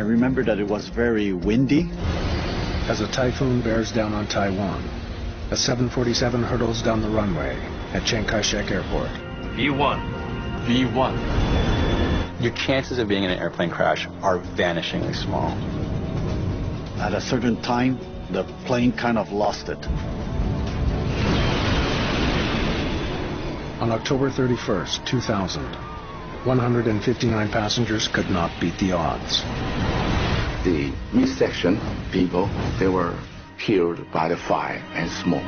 remember that it was very windy. As a typhoon bears down on Taiwan, a 747 hurtles down the runway at Chiang Kai-shek Airport. V1. V1. Your chances of being in an airplane crash are vanishingly small. At a certain time, the plane kind of lost it. On October 31st, 2000, 159 passengers could not beat the odds. The midsection people, they were killed by the fire and smoke.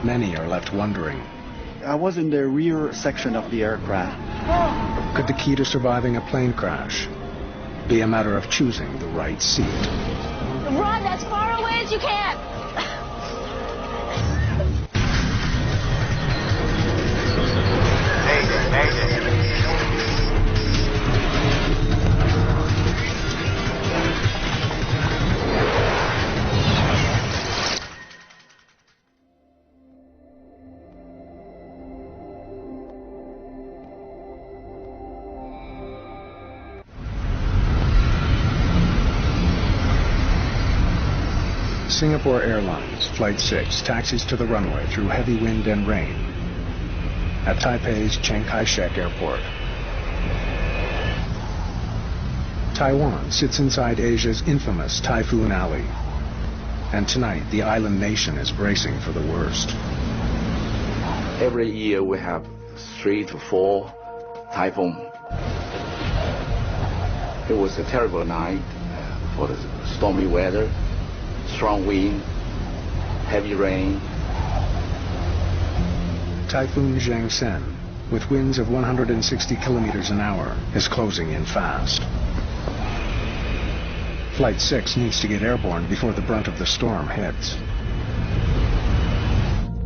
Many are left wondering, I was in the rear section of the aircraft. could the key to surviving a plane crash be a matter of choosing the right seat? Run as far away as you can. Singapore Airlines Flight 6 taxis to the runway through heavy wind and rain at Taipei's Chiang Kai-shek Airport. Taiwan sits inside Asia's infamous Typhoon Alley, and tonight the island nation is bracing for the worst. Every year we have 3 to 4 typhoons. It was a terrible night for the stormy weather, strong wind, heavy rain. Typhoon Zhangsen, with winds of 160 kilometers an hour, is closing in fast. Flight 6 needs to get airborne before the brunt of the storm hits.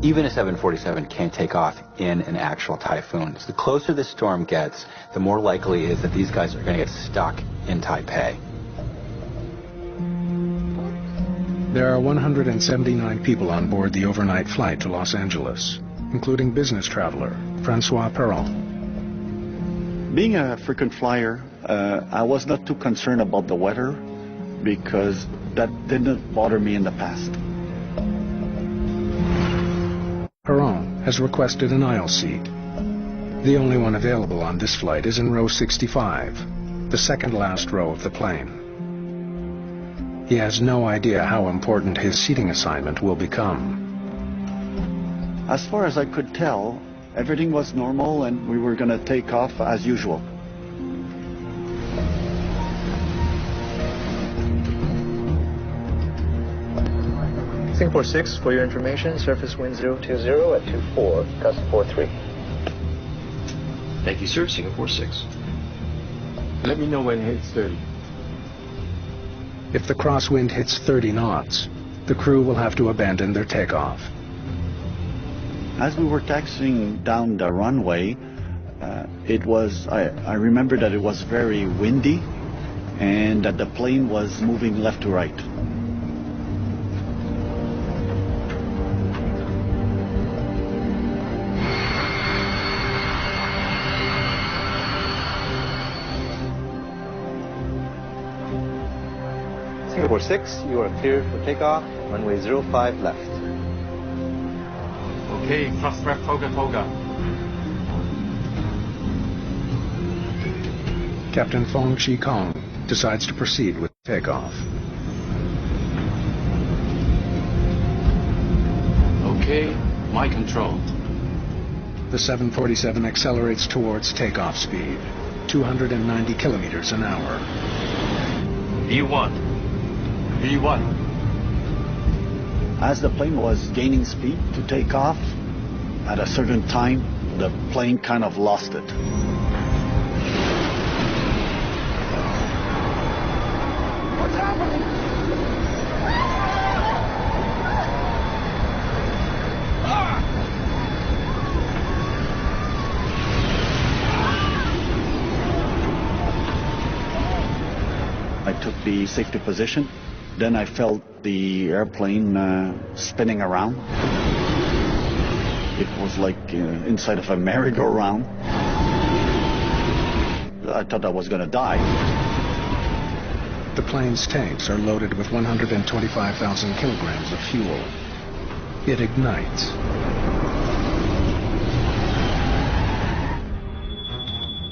Even a 747 can't take off in an actual typhoon. So the closer the storm gets, the more likely it is that these guys are going to get stuck in Taipei. There are 179 people on board the overnight flight to Los Angeles, including business traveler Francois Perron. Being a frequent flyer, I was not too concerned about the weather because that didn't bother me in the past. Perron has requested an aisle seat. The only one available on this flight is in row 65, the second last row of the plane. He has no idea how important his seating assignment will become. As far as I could tell, everything was normal and we were going to take off as usual. Singapore 6, for your information, surface wind 020 at 24, gust 43. Thank you, sir. Singapore 6. Let me know when it hits 30. If the crosswind hits 30 knots, the crew will have to abandon their takeoff. As we were taxiing down the runway, I remember that it was very windy and that the plane was moving left to right. Singapore 6, you are cleared for takeoff, runway 05 left. Okay, thrust left, toga. Captain Fong Chi Kong decides to proceed with takeoff. Okay, my control. The 747 accelerates towards takeoff speed, 290 kilometers an hour. V1. As the plane was gaining speed to take off, at a certain time, the plane kind of lost it. What's happening? I took the safety position. Then I felt the airplane spinning around. It was like inside of a merry-go-round. I thought I was going to die. The plane's tanks are loaded with 125,000 kilograms of fuel. It ignites.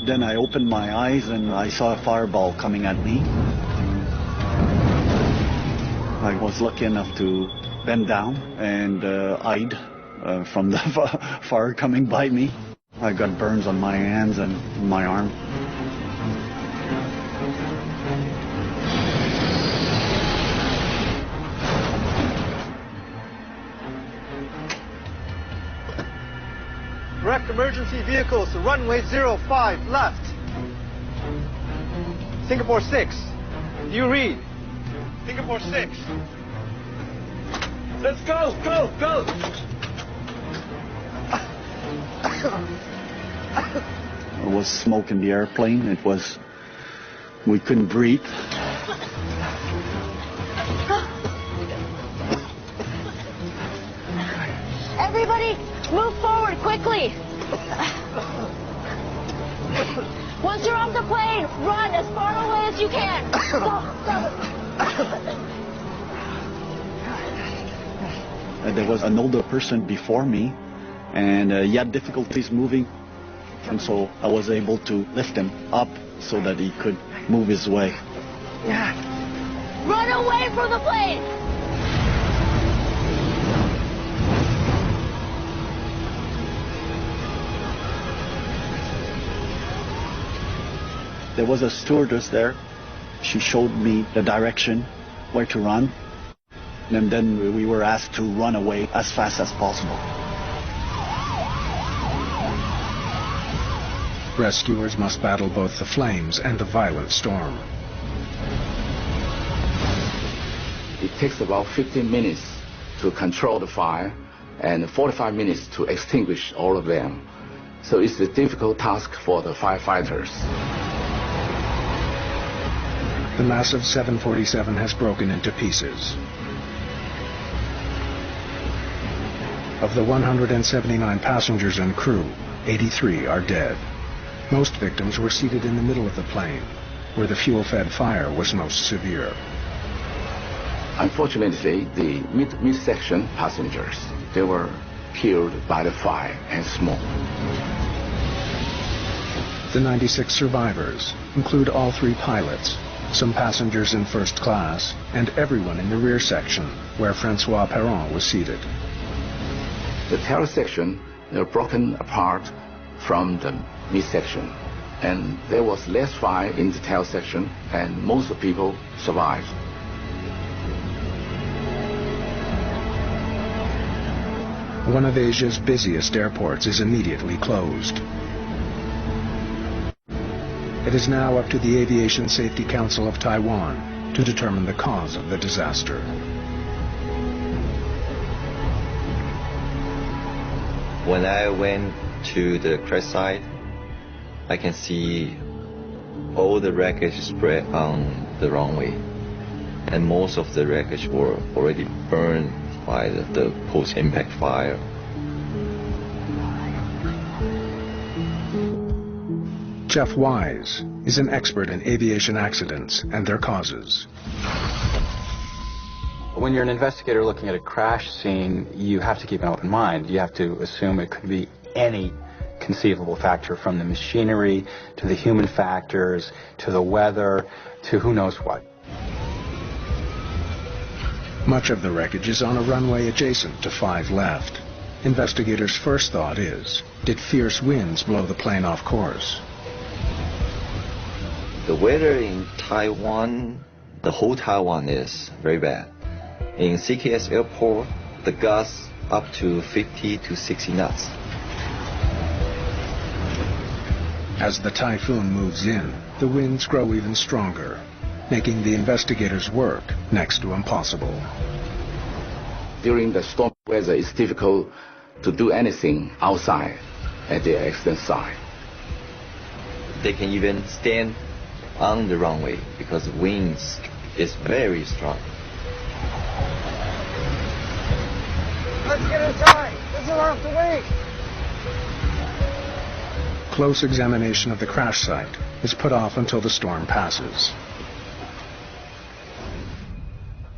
Then I opened my eyes and I saw a fireball coming at me. I was lucky enough to bend down and hide from the fire coming by me. I got burns on my hands and my arm. Direct emergency vehicles to runway 05 left. Singapore 6. Do you read? Singapore 6. Let's go, go, go! There was smoke in the airplane. We couldn't breathe. Everybody, move forward quickly. Once you're off the plane, run as far away as you can. There was an older person before me, and he had difficulties moving, and so I was able to lift him up so that he could move his way. Run away from the plane! There was a stewardess there. She showed me the direction, where to run, and then we were asked to run away as fast as possible. Rescuers must battle both the flames and the violent storm. It takes about 15 minutes to control the fire and 45 minutes to extinguish all of them. So it's a difficult task for the firefighters. The massive 747 has broken into pieces. Of the 179 passengers and crew, 83 are dead. Most victims were seated in the middle of the plane, where the fuel-fed fire was most severe. Unfortunately, the midsection passengers, they were killed by the fire and smoke. The 96 survivors include all 3 pilots, some passengers in first class, and everyone in the rear section, where Francois Perron was seated. The tail section, they were broken apart from the midsection, and there was less fire in the tail section, and most of the people survived. One of Asia's busiest airports is immediately closed. It is now up to the Aviation Safety Council of Taiwan to determine the cause of the disaster. When I went to the crash site, I can see all the wreckage spread on the runway, and most of the wreckage were already burned by the post-impact fire. Jeff Wise is an expert in aviation accidents and their causes. When you're an investigator looking at a crash scene, you have to keep an open mind. You have to assume it could be any conceivable factor, from the machinery to the human factors to the weather to who knows what. Much of the wreckage is on a runway adjacent to 5 left. Investigators' first thought is, did fierce winds blow the plane off course? The weather in Taiwan, the whole Taiwan is very bad. In CKS Airport, the gusts up to 50 to 60 knots. As the typhoon moves in, the winds grow even stronger, making the investigators' work next to impossible. During the storm weather, it's difficult to do anything outside at the accident site. They can even stand on the runway because the winds is very strong. Let's get inside. This is off the wing. Close examination of the crash site is put off until the storm passes.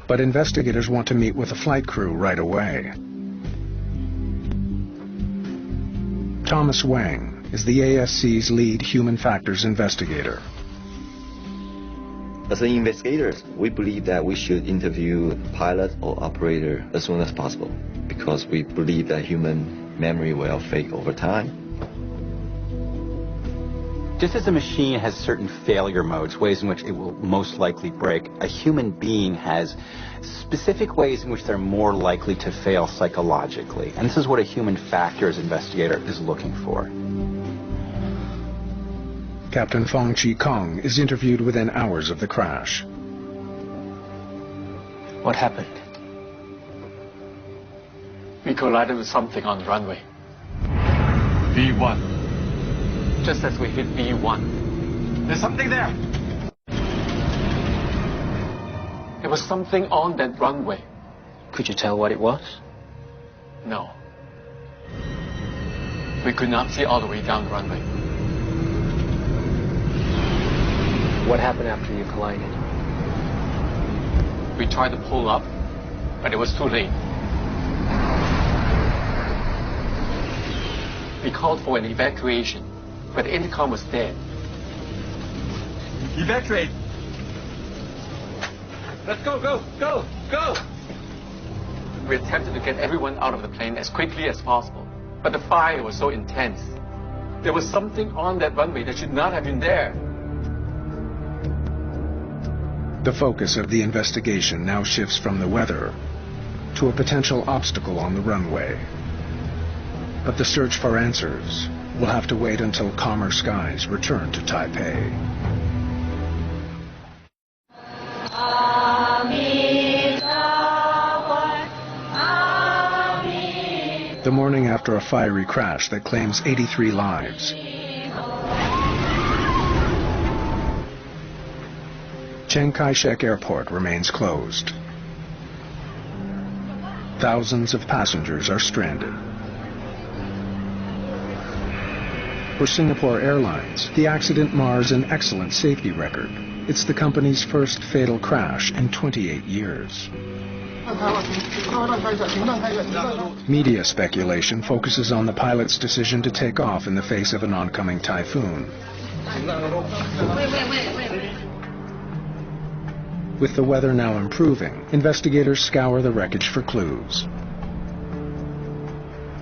But investigators want to meet with the flight crew right away. Thomas Wang is the ASC's lead human factors investigator. As investigators, we believe that we should interview the pilot or operator as soon as possible because we believe that human memory will fade over time. Just as a machine has certain failure modes, ways in which it will most likely break, a human being has specific ways in which they're more likely to fail psychologically. And this is what a human factors investigator is looking for. Captain Fong Chi Kong is interviewed within hours of the crash. What happened? We collided with something on the runway. V1. Just as we hit V1. There's something there. There was something on that runway. Could you tell what it was? No. We could not see all the way down the runway. What happened after you collided? We tried to pull up, but it was too late. We called for an evacuation, but the intercom was dead. Evacuate. Let's go, go, go, go. We attempted to get everyone out of the plane as quickly as possible, but the fire was so intense. There was something on that runway that should not have been there. The focus of the investigation now shifts from the weather to a potential obstacle on the runway. But the search for answers will have to wait until calmer skies return to Taipei. The morning after a fiery crash that claims 83 lives, Chiang Kai-shek Airport remains closed. Thousands of passengers are stranded. For Singapore Airlines, the accident mars an excellent safety record. It's the company's first fatal crash in 28 years. Media speculation focuses on the pilot's decision to take off in the face of an oncoming typhoon. With the weather now improving, investigators scour the wreckage for clues.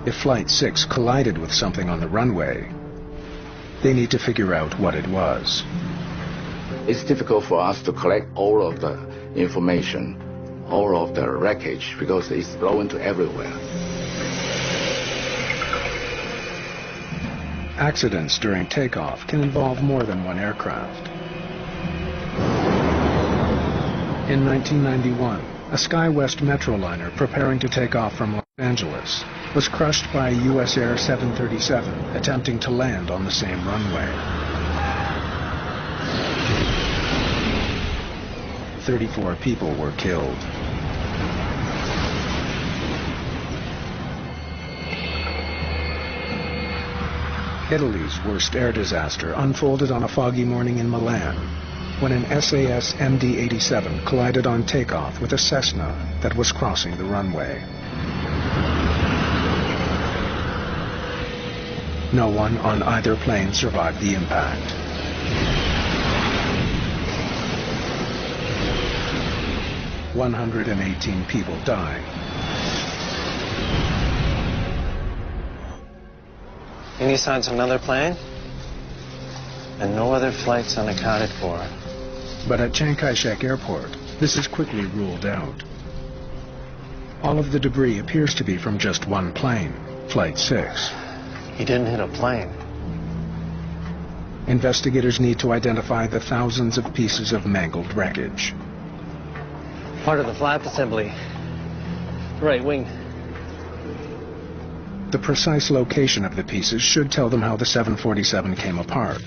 If Flight 6 collided with something on the runway, they need to figure out what it was. It's difficult for us to collect all of the information, all of the wreckage, because it's blown to everywhere. Accidents during takeoff can involve more than one aircraft. In 1991, a SkyWest Metroliner preparing to take off from Los Angeles was crushed by a US Air 737 attempting to land on the same runway. 34 people were killed. Italy's worst air disaster unfolded on a foggy morning in Milan, when an SAS MD-87 collided on takeoff with a Cessna that was crossing the runway. No one on either plane survived the impact. "118 people died. Any signs of another plane? And no other flights unaccounted for. But at Chiang Kai-shek Airport, this is quickly ruled out. All of the debris appears to be from just one plane, Flight 6. He didn't hit a plane. Investigators need to identify the thousands of pieces of mangled wreckage. Part of the flap assembly. Right wing. The precise location of the pieces should tell them how the 747 came apart.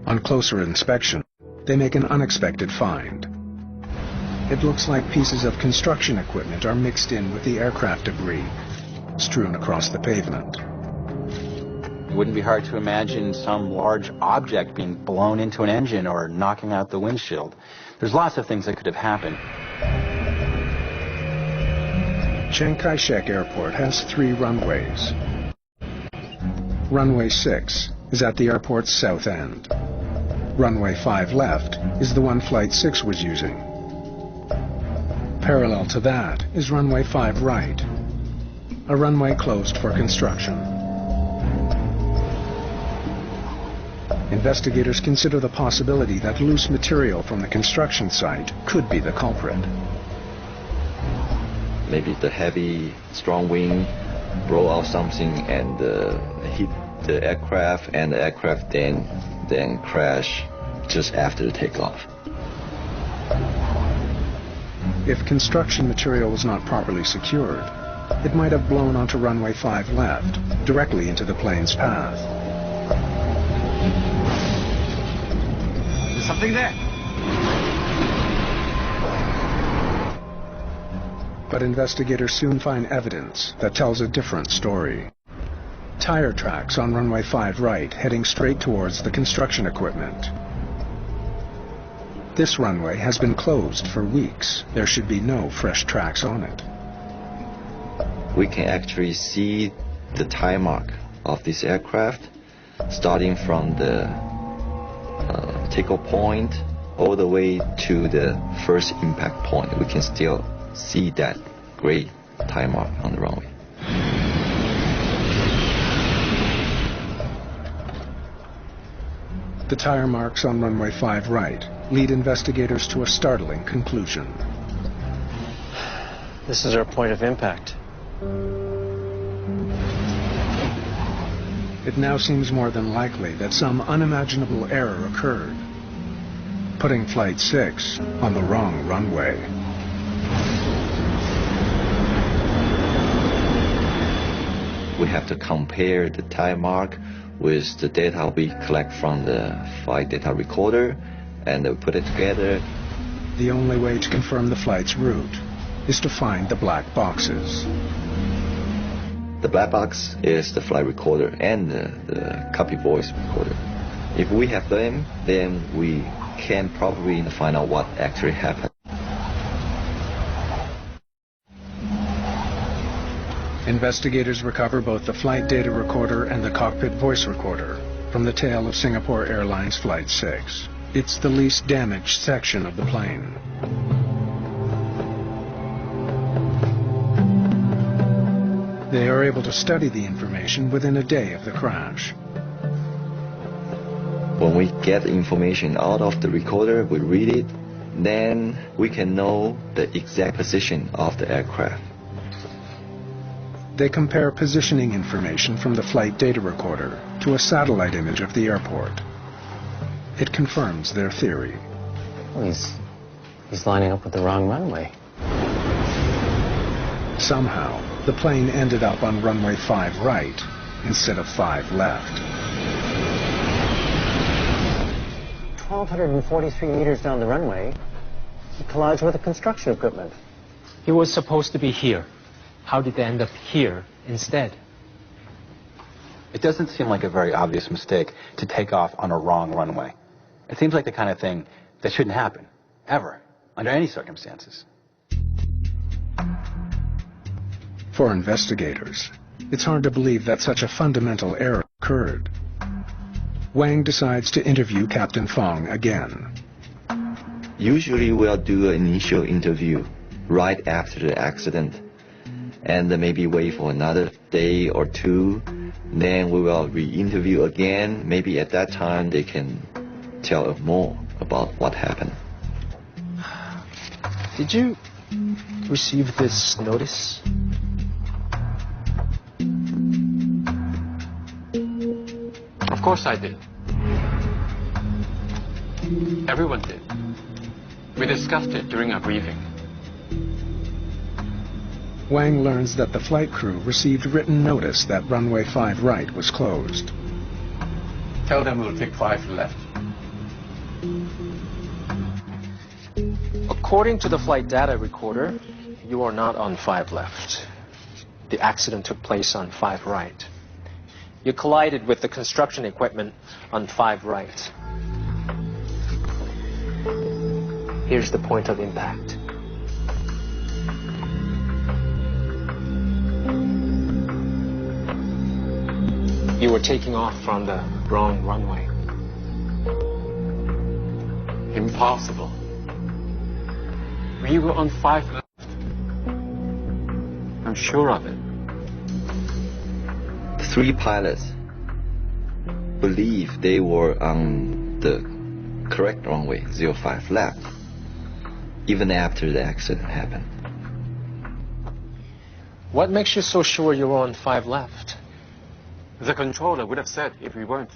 On closer inspection, they make an unexpected find. It looks like pieces of construction equipment are mixed in with the aircraft debris, strewn across the pavement. It wouldn't be hard to imagine some large object being blown into an engine or knocking out the windshield. There's lots of things that could have happened. Chiang Kai-shek Airport has 3 runways. Runway 6 is at the airport's south end. Runway 5 left is the one Flight 6 was using. Parallel to that is runway 5 right, a runway closed for construction. Investigators consider the possibility that loose material from the construction site could be the culprit. Maybe the heavy, strong wind blow out something and hit the aircraft, and the aircraft then crash just after the takeoff. If construction material was not properly secured, it might have blown onto runway 5 left, directly into the plane's path. There's something there. But investigators soon find evidence that tells a different story. Tire tracks on runway 5 right heading straight towards the construction equipment. This runway has been closed for weeks. There should be no fresh tracks on it. We can actually see the tire mark of this aircraft starting from the takeoff point all the way to the first impact point. We can still see that gray tire mark on the runway. The tire marks on runway 5 right lead investigators to a startling conclusion. This is our point of impact. It now seems more than likely that some unimaginable error occurred, putting Flight 6 on the wrong runway. We have to compare the tire mark with the data we collect from the flight data recorder and put it together. The only way to confirm the flight's route is to find the black boxes. The black box is the flight recorder and the copy voice recorder. If we have them, then we can probably find out what actually happened. Investigators recover both the flight data recorder and the cockpit voice recorder from the tail of Singapore Airlines Flight 6. It's the least damaged section of the plane. They are able to study the information within a day of the crash. When we get information out of the recorder, we read it, then we can know the exact position of the aircraft. They compare positioning information from the flight data recorder to a satellite image of the airport. It confirms their theory. Well, he's lining up with the wrong runway. Somehow, the plane ended up on runway 5 right instead of 5 left. 1,243 meters down the runway, he collides with the construction equipment. He was supposed to be here. How did they end up here instead? It doesn't seem like a very obvious mistake to take off on a wrong runway. It seems like the kind of thing that shouldn't happen, ever, under any circumstances. For investigators, it's hard to believe that such a fundamental error occurred. Wang decides to interview Captain Fong again. Usually we'll do an initial interview right after the accident and maybe wait for another day or two. Then we will re-interview again. Maybe at that time they can tell us more about what happened. Did you receive this notice? Of course I did. Everyone did. We discussed it during our briefing. Wang learns that the flight crew received written notice that runway 5 right was closed. Tell them we'll take 5 left. According to the flight data recorder, you are not on 5 left. The accident took place on 5 right. You collided with the construction equipment on 5 right. Here's the point of impact. You were taking off from the wrong runway. Impossible. We were on 5 left. I'm sure of it. 3 pilots believe they were on the correct runway, 05 left, even after the accident happened. What makes you so sure you were on 5 left? The controller would have said if we weren't.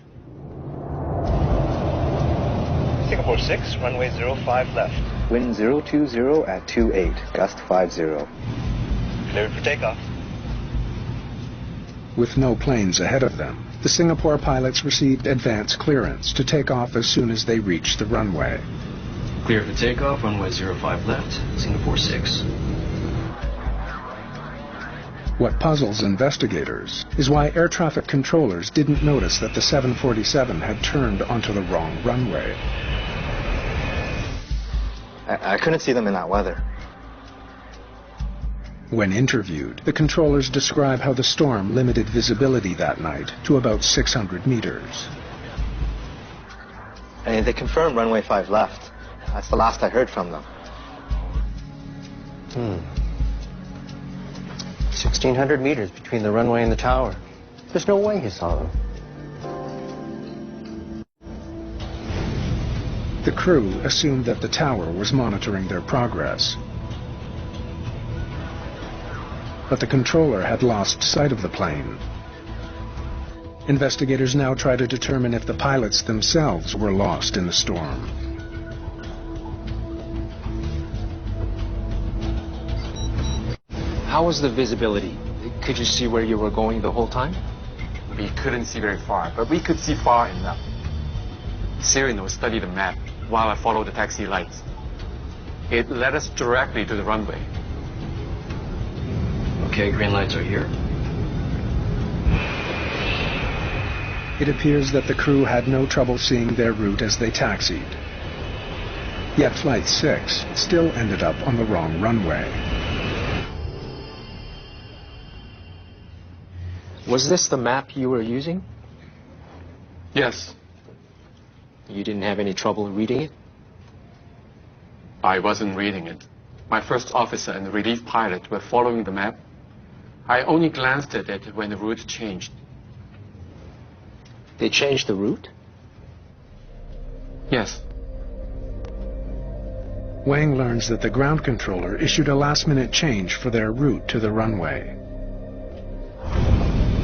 Singapore 6, runway 05 left. Wind 020 at 28, gust 50. Cleared for takeoff. With no planes ahead of them, the Singapore pilots received advance clearance to take off as soon as they reached the runway. Clear for takeoff, runway 05 left, Singapore 6. What puzzles investigators is why air traffic controllers didn't notice that the 747 had turned onto the wrong runway. I couldn't see them in that weather. When interviewed, the controllers describe how the storm limited visibility that night to about 600 meters. And they confirmed runway 5 left. That's the last I heard from them. 1,600 meters between the runway and the tower. There's no way he saw them. The crew assumed that the tower was monitoring their progress. But the controller had lost sight of the plane. Investigators now try to determine if the pilots themselves were lost in the storm. How was the visibility? Could you see where you were going the whole time? We couldn't see very far, but we could see far enough. Cyrano studied the map while I followed the taxi lights. It led us directly to the runway. Okay, green lights are here. It appears that the crew had no trouble seeing their route as they taxied. Yet Flight 6 still ended up on the wrong runway. Was this the map you were using? Yes. You didn't have any trouble reading it? I wasn't reading it. My first officer and the relief pilot were following the map. I only glanced at it when the route changed. They changed the route? Yes. Wang learns that the ground controller issued a last-minute change for their route to the runway.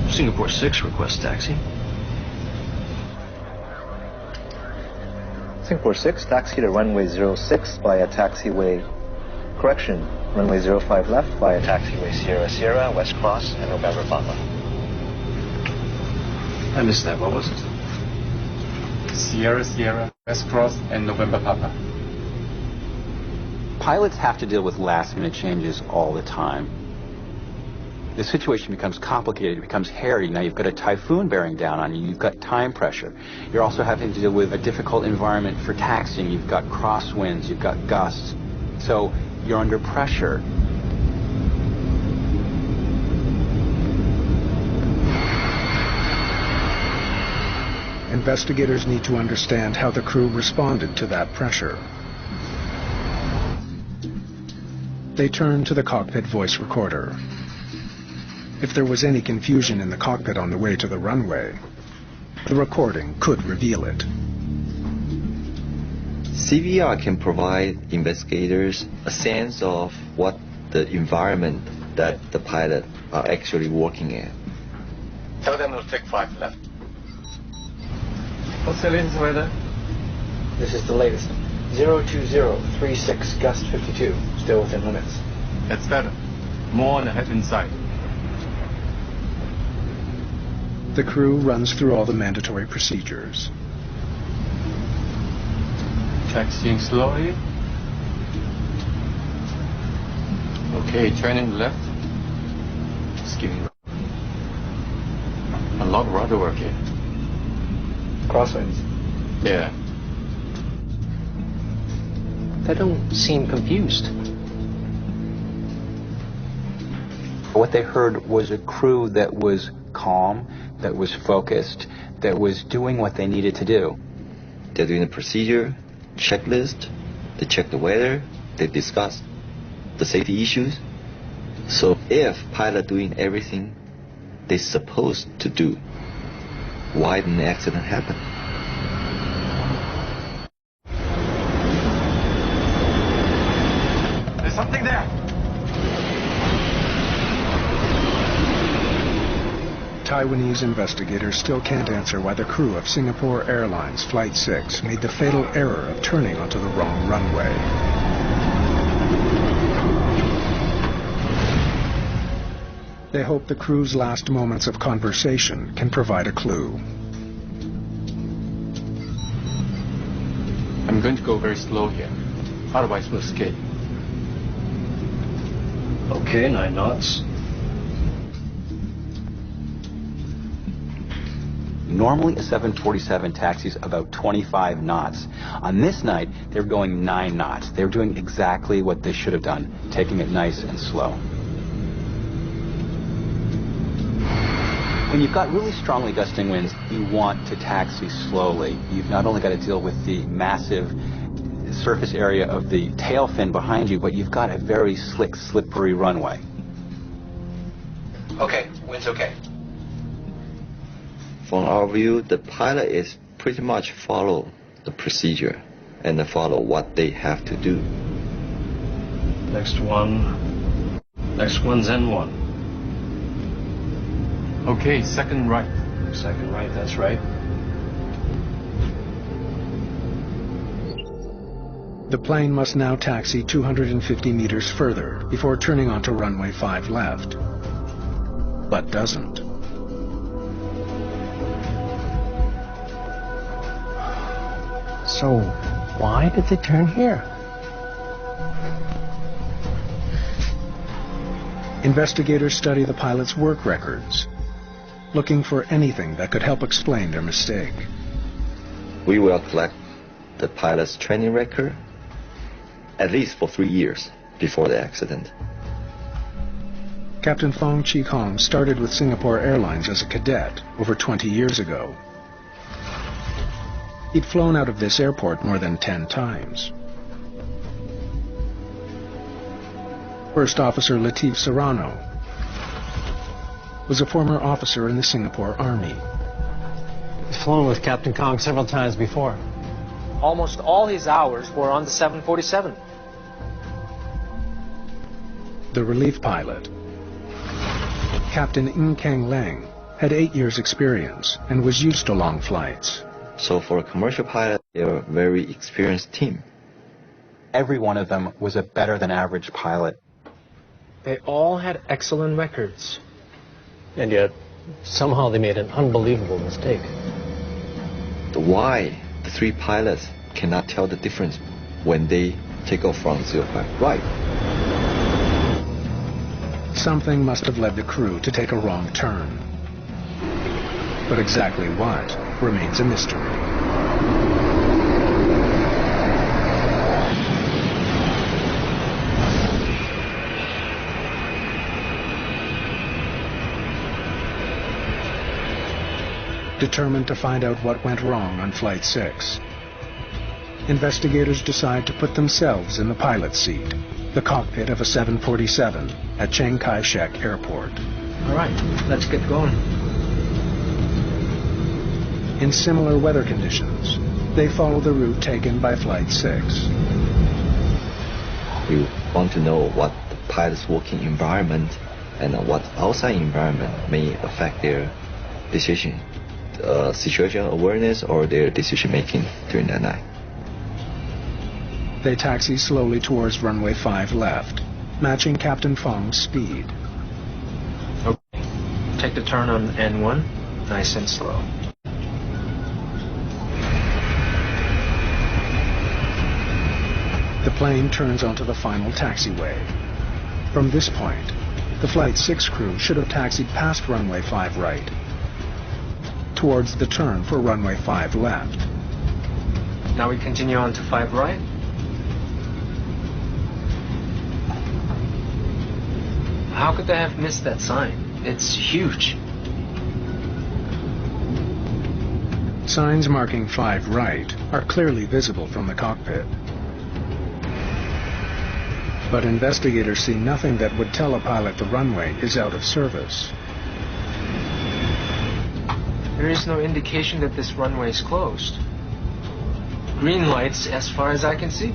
Singapore 6 requests taxi. Singapore 6, taxi to runway 06 via taxiway. Correction, runway 05 left via taxiway Sierra Sierra, West Cross, and November Papa. I missed that. What was it? Sierra Sierra, West Cross, and November Papa. Pilots have to deal with last-minute changes all the time. The situation becomes complicated, it becomes hairy. Now you've got a typhoon bearing down on you, you've got time pressure. You're also having to deal with a difficult environment for taxiing. You've got crosswinds, you've got gusts. So you're under pressure. Investigators need to understand how the crew responded to that pressure. They turn to the cockpit voice recorder. If there was any confusion in the cockpit on the way to the runway, the recording could reveal it. CVR can provide investigators a sense of what the environment that the pilot are actually working in. Tell them to take 5 left. What's the latest weather? This is the latest. 02036, gust 52, still within limits. That's better. More on the headwind side. The crew runs through all the mandatory procedures. Taxiing slowly. Okay, turning left. Skimming right. A lot of rudder work here. Crosswinds. Yeah. They don't seem confused. What they heard was a crew that was calm, that was focused, that was doing what they needed to do. They're doing the procedure, checklist, they check the weather, they discuss the safety issues. So if pilot doing everything they're supposed to do, why didn't the accident happen? There's something there. Taiwanese investigators still can't answer why the crew of Singapore Airlines Flight 6 made the fatal error of turning onto the wrong runway. They hope the crew's last moments of conversation can provide a clue. I'm going to go very slow here. Otherwise we'll escape. Okay, 9 knots. Normally a 747 taxis about 25 knots. On this night, they were going 9 knots. They were doing exactly what they should have done, taking it nice and slow. When you've got really strongly gusting winds, you want to taxi slowly. You've not only got to deal with the massive surface area of the tail fin behind you, but you've got a very slick, slippery runway. Okay, wind's okay. From our view, the pilot is pretty much follow the procedure and follow what they have to do. Next one. Next one's N1. Okay, second right. Second right, that's right. The plane must now taxi 250 meters further before turning onto runway 5 left, but doesn't. So, why did they turn here? Investigators study the pilot's work records, looking for anything that could help explain their mistake. We will collect the pilot's training record at least for 3 years before the accident. Captain Fong Chi Kong started with Singapore Airlines as a cadet over 20 years ago. He'd flown out of this airport more than 10 times. First Officer Latif Serrano was a former officer in the Singapore Army. He's flown with Captain Kong several times before. Almost all his hours were on the 747. The relief pilot, Captain Ng Keng Leng, had 8 years' experience and was used to long flights. So for a commercial pilot, they're a very experienced team. Every one of them was a better than average pilot. They all had excellent records. And yet, somehow they made an unbelievable mistake. Why the 3 pilots cannot tell the difference when they take off from 05 right? Something must have led the crew to take a wrong turn. But exactly what remains a mystery. Determined to find out what went wrong on Flight 6, investigators decide to put themselves in the pilot's seat, the cockpit of a 747 at Chiang Kai-shek Airport. All right, let's get going. In similar weather conditions, they follow the route taken by Flight 6. We want to know what the pilot's working environment and what outside environment may affect their decision, situational awareness or their decision making during that night. They taxi slowly towards runway 5 left, matching Captain Fong's speed. Okay. Take the turn on N1, nice and slow. The plane turns onto the final taxiway. From this point, the Flight 6 crew should have taxied past runway 5 right, towards the turn for runway 5 left. Now we continue on to 5 right. How could they have missed that sign? It's huge. Signs marking 5 right are clearly visible from the cockpit. But investigators see nothing that would tell a pilot the runway is out of service. There is no indication that this runway is closed. Green lights as far as I can see.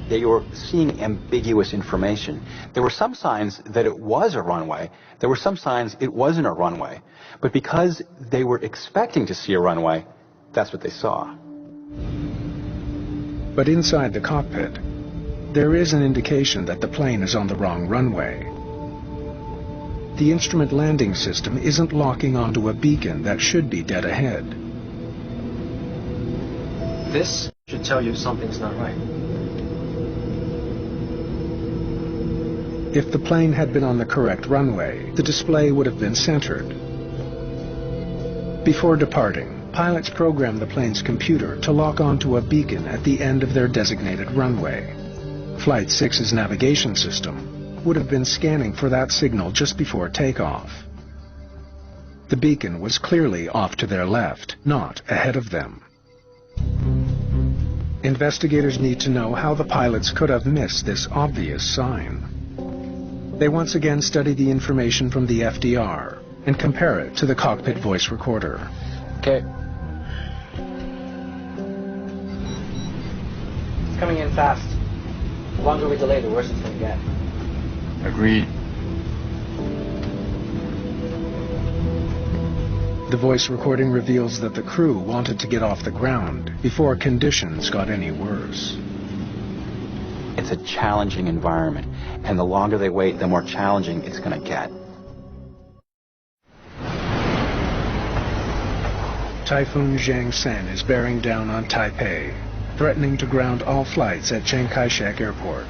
They were seeing ambiguous information. There were some signs that it was a runway. There were some signs it wasn't a runway. But because they were expecting to see a runway, that's what they saw. But inside the cockpit, there is an indication that the plane is on the wrong runway. The instrument landing system isn't locking onto a beacon that should be dead ahead. This should tell you something's not right. If the plane had been on the correct runway, the display would have been centered. Before departing, pilots programmed the plane's computer to lock onto a beacon at the end of their designated runway. Flight 6's navigation system would have been scanning for that signal just before takeoff. The beacon was clearly off to their left, not ahead of them. Investigators need to know how the pilots could have missed this obvious sign. They once again study the information from the FDR and compare it to the cockpit voice recorder. Okay. It's coming in fast. The longer we delay, the worse it's going to get. Agreed. The voice recording reveals that the crew wanted to get off the ground before conditions got any worse. It's a challenging environment, and the longer they wait, the more challenging it's going to get. Typhoon Jiangsen is bearing down on Taipei, threatening to ground all flights at Chiang Kai-shek Airport.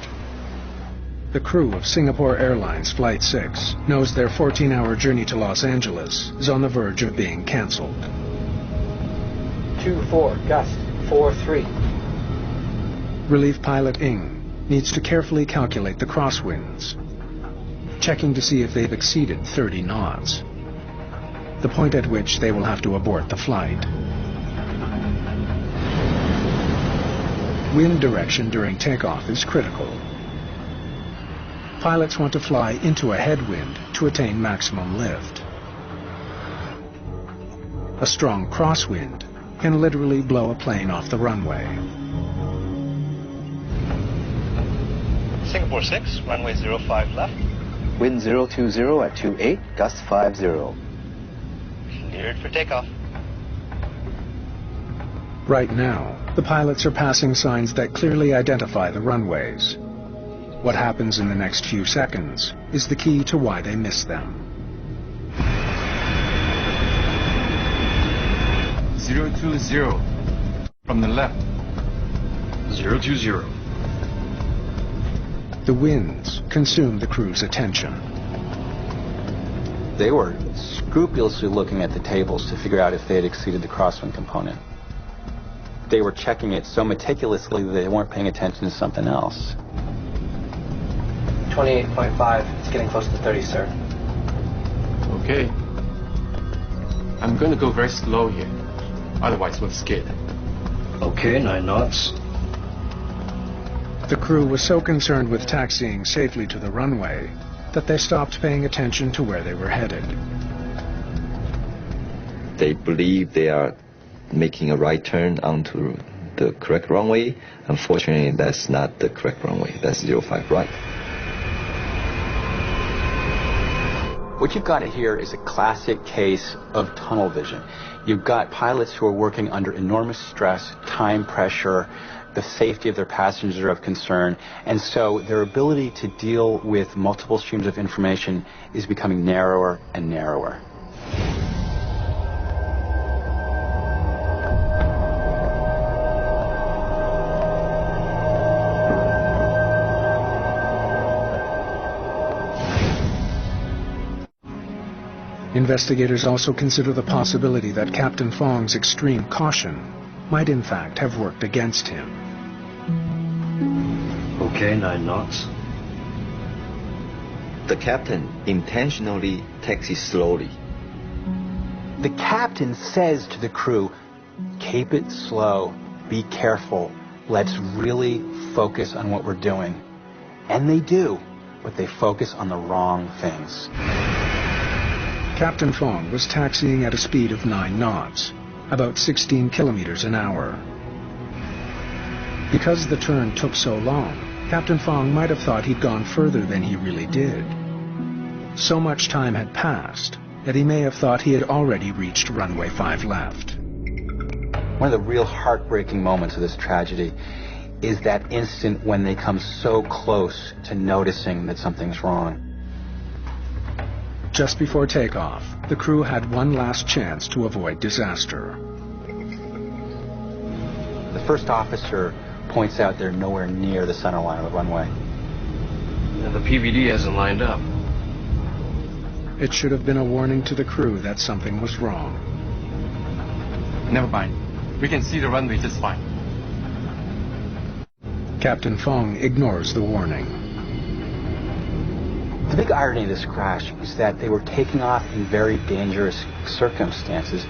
The crew of Singapore Airlines Flight 6 knows their 14-hour journey to Los Angeles is on the verge of being canceled. 2-4, gust, 4-3. Relief pilot Ng needs to carefully calculate the crosswinds, checking to see if they've exceeded 30 knots, the point at which they will have to abort the flight. Wind direction during takeoff is critical. Pilots want to fly into a headwind to attain maximum lift. A strong crosswind can literally blow a plane off the runway. Singapore 6, runway 05 left. Wind 020 at 28, gust 50. Cleared for takeoff. Right now, the pilots are passing signs that clearly identify the runways. What happens in the next few seconds is the key to why they miss them. 020 from the left. 020. The winds consume the crew's attention. They were scrupulously looking at the tables to figure out if they had exceeded the crosswind component. They were checking it so meticulously that they weren't paying attention to something else. 28.5. It's getting close to 30, sir. Okay. I'm going to go very slow here. Otherwise, we'll skid. Okay, 9 knots. The crew was so concerned with taxiing safely to the runway that they stopped paying attention to where they were headed. They believe they are making a right turn onto the correct runway. Unfortunately, that's not the correct runway. That's 05 right. What you've got here is a classic case of tunnel vision. You've got pilots who are working under enormous stress, time pressure, the safety of their passengers are of concern, and so their ability to deal with multiple streams of information is becoming narrower and narrower. Investigators also consider the possibility that Captain Fong's extreme caution might in fact have worked against him. Okay, 9 knots. The captain intentionally taxis slowly The captain says to the crew, keep it slow, be careful, let's really focus on what we're doing. And they do, but they focus on the wrong things. Captain Fong was taxiing at a speed of 9 knots, about 16 kilometers an hour. Because the turn took so long, Captain Fong might have thought he'd gone further than he really did. So much time had passed that he may have thought he had already reached runway 5 left. One of the real heartbreaking moments of this tragedy is that instant when they come so close to noticing that something's wrong. Just before takeoff, the crew had one last chance to avoid disaster. The first officer points out they're nowhere near the center line of the runway. And the PVD hasn't lined up. It should have been a warning to the crew that something was wrong. Never mind. We can see the runway just fine. Captain Fong ignores the warning. The big irony of this crash is that they were taking off in very dangerous circumstances,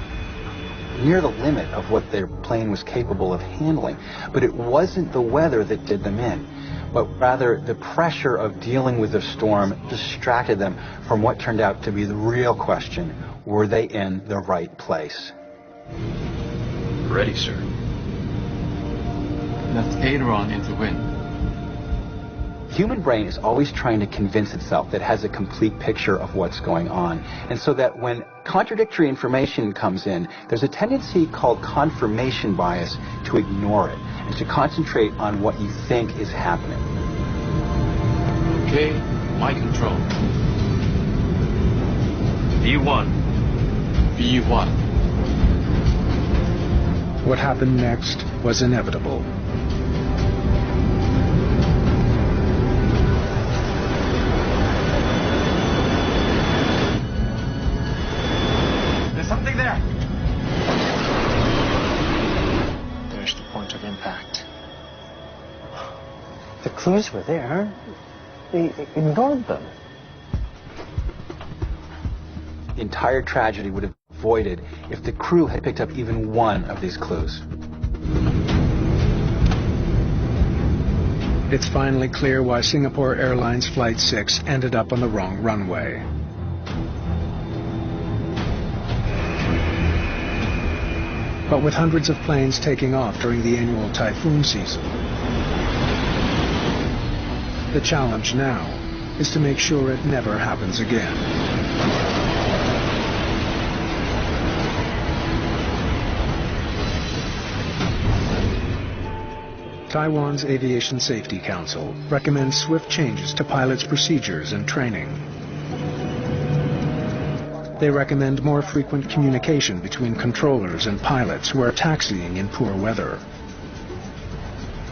near the limit of what their plane was capable of handling. But it wasn't the weather that did them in, but rather the pressure of dealing with the storm distracted them from what turned out to be the real question: were they in the right place? Ready, sir. Left aileron into wind. The human brain is always trying to convince itself that it has a complete picture of what's going on. And so that when contradictory information comes in, there's a tendency called confirmation bias to ignore it and to concentrate on what you think is happening. Okay, my control. V1. V1. What happened next was inevitable. There's something there. There's the point of impact. The clues were there. They ignored them. The entire tragedy would have avoided if the crew had picked up even one of these clues. It's finally clear why Singapore Airlines Flight 6 ended up on the wrong runway. But with hundreds of planes taking off during the annual typhoon season, the challenge now is to make sure it never happens again. Taiwan's Aviation Safety Council recommends swift changes to pilots' procedures and training. They recommend more frequent communication between controllers and pilots who are taxiing in poor weather.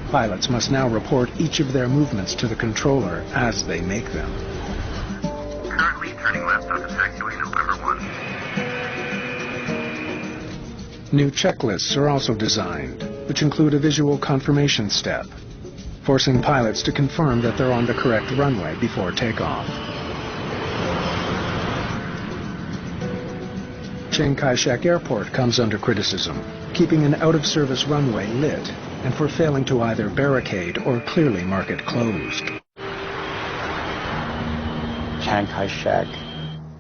Pilots must now report each of their movements to the controller as they make them. Currently turning left onto taxiway November 1. New checklists are also designed, which include a visual confirmation step, forcing pilots to confirm that they're on the correct runway before takeoff. Chiang Kai-shek Airport comes under criticism, keeping an out-of-service runway lit and for failing to either barricade or clearly mark it closed. Chiang Kai-shek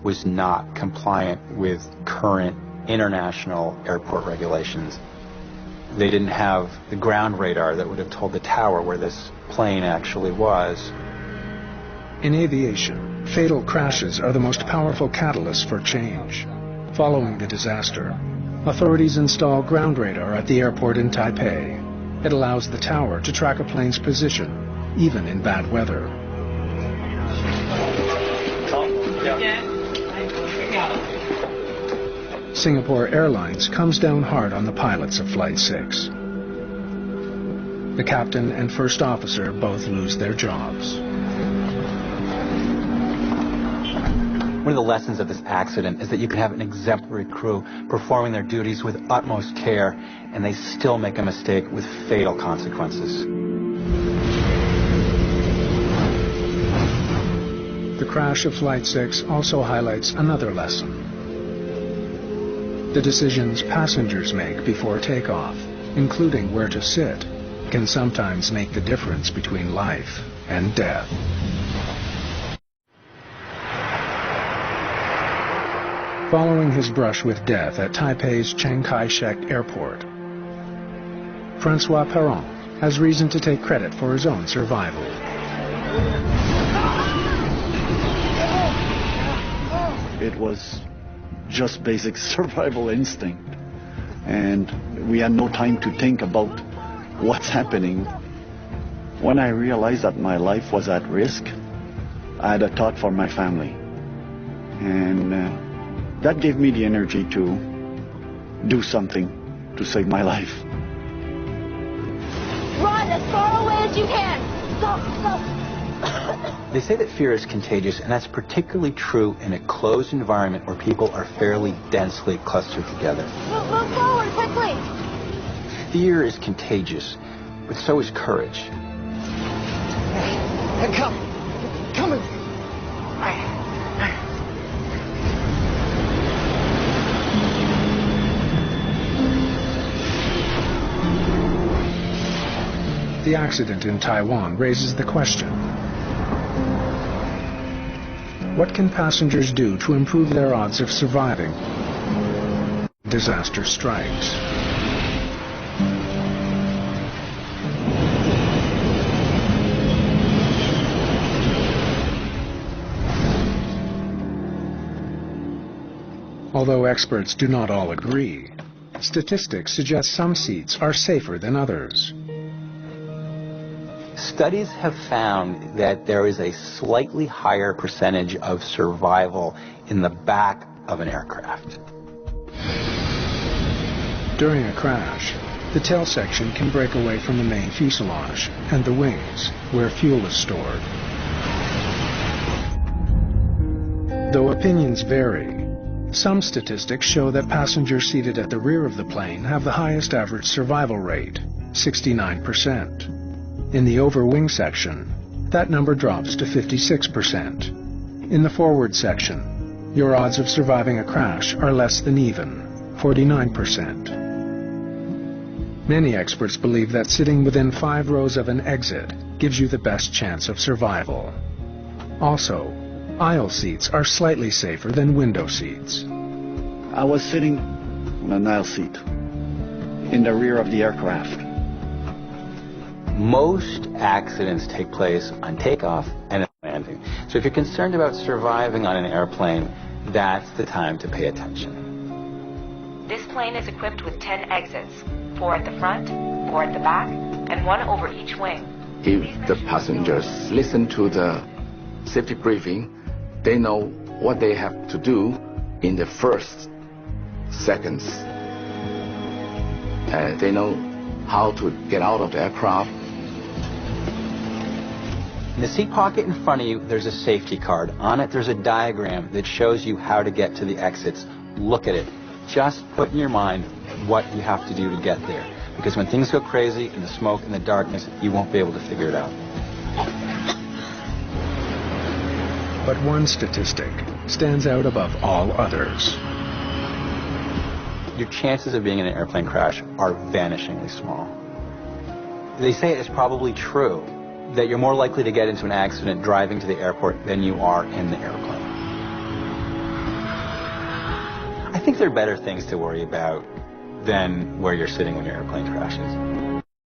was not compliant with current international airport regulations. They didn't have the ground radar that would have told the tower where this plane actually was. In aviation, fatal crashes are the most powerful catalyst for change. Following the disaster, authorities install ground radar at the airport in Taipei. It allows the tower to track a plane's position, even in bad weather. Singapore Airlines comes down hard on the pilots of Flight 6. The captain and first officer both lose their jobs. One of the lessons of this accident is that you can have an exemplary crew performing their duties with utmost care, and they still make a mistake with fatal consequences. The crash of Flight 6 also highlights another lesson. The decisions passengers make before takeoff, including where to sit, can sometimes make the difference between life and death. Following his brush with death at Taipei's Chiang Kai-shek Airport, Francois Perron has reason to take credit for his own survival. It was just basic survival instinct, and we had no time to think about what's happening. When I realized that my life was at risk, I had a thought for my family, and that gave me the energy to do something to save my life. Run as far away as you can! Go, go! They say that fear is contagious, and that's particularly true in a closed environment where people are fairly densely clustered together. Move forward, quickly! Fear is contagious, but so is courage. Hey, come! Coming! The accident in Taiwan raises the question: what can passengers do to improve their odds of surviving? Disaster strikes. Although experts do not all agree, statistics suggest some seats are safer than others. Studies have found that there is a slightly higher percentage of survival in the back of an aircraft. During a crash, the tail section can break away from the main fuselage and the wings, where fuel is stored. Though opinions vary, some statistics show that passengers seated at the rear of the plane have the highest average survival rate, 69%. In the overwing section, that number drops to 56%. In the forward section, your odds of surviving a crash are less than even, 49%. Many experts believe that sitting within 5 rows of an exit gives you the best chance of survival. Also, aisle seats are slightly safer than window seats. I was sitting on an aisle seat in the rear of the aircraft. Most accidents take place on takeoff and landing. So if you're concerned about surviving on an airplane, that's the time to pay attention. This plane is equipped with 10 exits, 4 at the front, 4 at the back, and 1 over each wing. If the passengers listen to the safety briefing, they know what they have to do in the first seconds. They know how to get out of the aircraft. In the seat pocket in front of you, there's a safety card. On it, there's a diagram that shows you how to get to the exits. Look at it. Just put in your mind what you have to do to get there. Because when things go crazy in the smoke and the darkness, you won't be able to figure it out. But one statistic stands out above all others. Your chances of being in an airplane crash are vanishingly small. They say it's probably true that you're more likely to get into an accident driving to the airport than you are in the airplane. I think there are better things to worry about than where you're sitting when your airplane crashes.